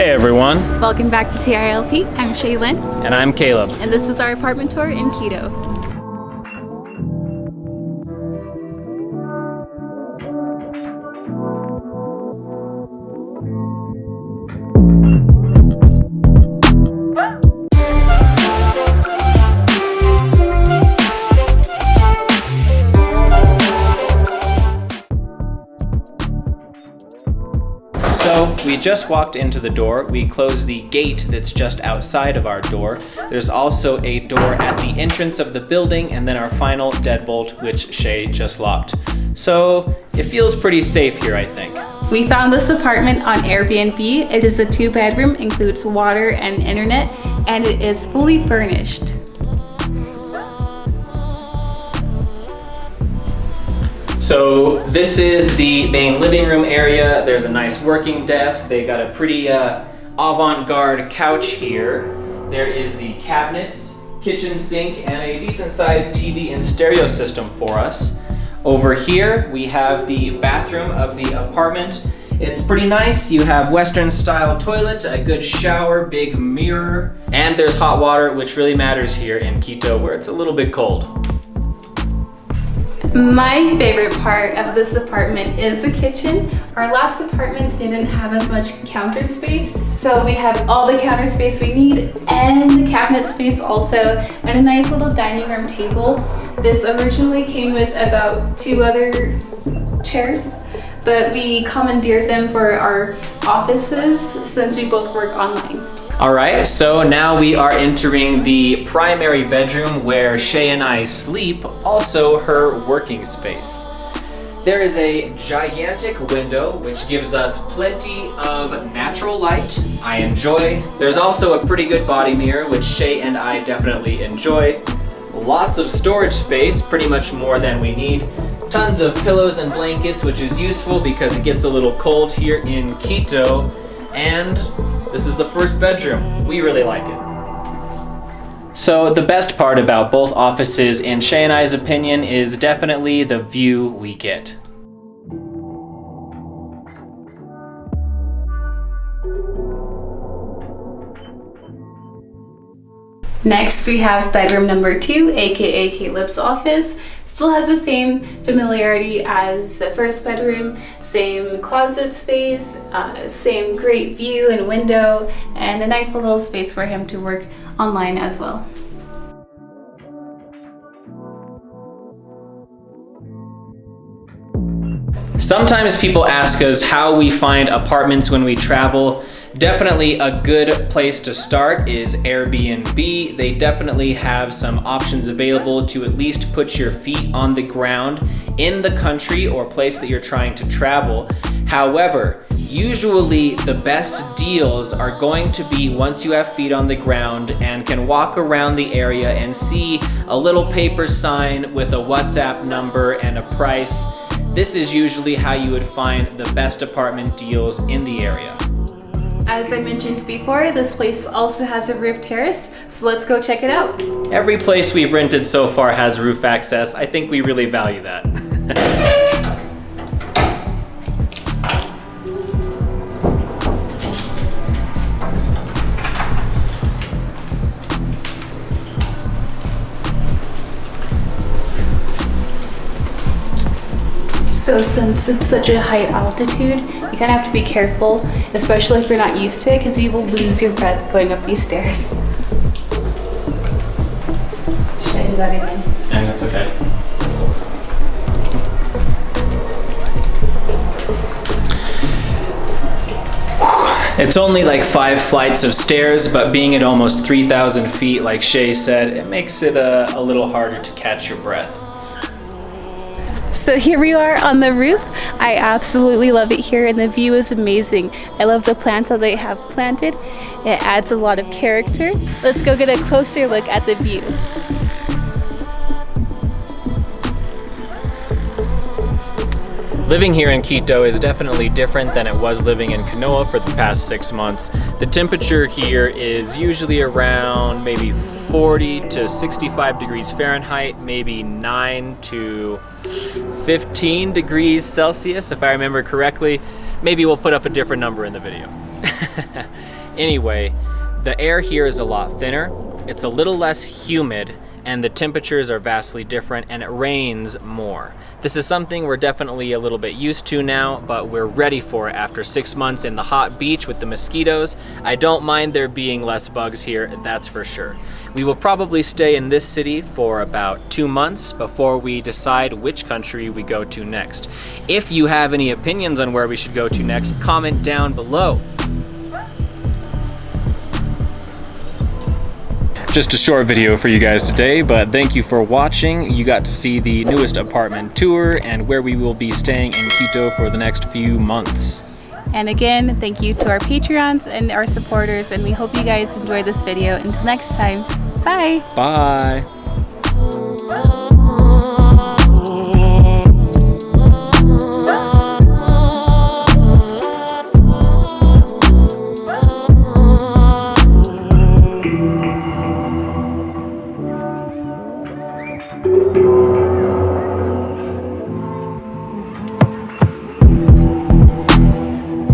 Hey everyone. Welcome back to TRLP. I'm Shaylin. And I'm Caleb. And this is our apartment tour in Quito. So we just walked into the door. We closed the gate that's just outside of our door. There's also a door at the entrance of the building, and then our final deadbolt, which Shay just locked. So it feels pretty safe here, I think. We found this apartment on Airbnb. It is a 2-bedroom, includes water and internet, and it is fully furnished. So this is the main living room area. There's a nice working desk. They got a pretty avant-garde couch here. There is the cabinets, kitchen sink, and a decent sized TV and stereo system for us. Over here, we have the bathroom of the apartment. It's pretty nice. You have Western style toilet, a good shower, big mirror, and there's hot water, which really matters here in Quito where it's a little bit cold. My favorite part of this apartment is the kitchen. Our last apartment didn't have as much counter space, so we have all the counter space we need and the cabinet space also, and a nice little dining room table. This originally came with about 2 other chairs, but we commandeered them for our offices since we both work online. All right, so now we are entering the primary bedroom where Shay and I sleep, also her working space. There is a gigantic window which gives us plenty of natural light. I enjoy. There's also a pretty good body mirror, which Shay and I definitely enjoy. Lots of storage space, pretty much more than we need. Tons of pillows and blankets, which is useful because it gets a little cold here in Quito. And this is the first bedroom. We really like it. So the best part about both offices, in Shay and I's opinion, is definitely the view we get. Next, we have bedroom number 2, aka Caleb's office. Still has the same familiarity as the first bedroom, same closet space, same great view and window, and a nice little space for him to work online as well. Sometimes people ask us how we find apartments when we travel. Definitely a good place to start is Airbnb. They definitely have some options available to at least put your feet on the ground in the country or place that you're trying to travel. However, usually the best deals are going to be once you have feet on the ground and can walk around the area and see a little paper sign with a WhatsApp number and a price. This is usually how you would find the best apartment deals in the area. As I mentioned before, this place also has a roof terrace, so let's go check it out. Every place we've rented so far has roof access. I think we really value that. So since it's such a high altitude, you kind of have to be careful, especially if you're not used to it, because you will lose your breath going up these stairs. Should I do that again? And that's okay. It's only like 5 flights of stairs, but being at almost 3,000 feet, like Shay said, it makes it a little harder to catch your breath. So here we are on the roof. I absolutely love it here, and the view is amazing. I love the plants that they have planted. It adds a lot of character. Let's go get a closer look at the view. Living here in Quito is definitely different than it was living in Canoa for the past 6 months. The temperature here is usually around maybe 40 to 65 degrees Fahrenheit, maybe 9 to 15 degrees Celsius, if I remember correctly. Maybe we'll put up a different number in the video. Anyway, the air here is a lot thinner, it's a little less humid, and the temperatures are vastly different, and it rains more. This is something we're definitely a little bit used to now, but we're ready for it after 6 months in the hot beach with the mosquitoes. I don't mind there being less bugs here, that's for sure. We will probably stay in this city for about 2 months before we decide which country we go to next. If you have any opinions on where we should go to next, comment down below. Just a short video for you guys today, but thank you for watching. You got to see the newest apartment tour and where we will be staying in Quito for the next few months. And again, thank you to our Patreons and our supporters, and we hope you guys enjoyed this video. Until next time, bye! Bye!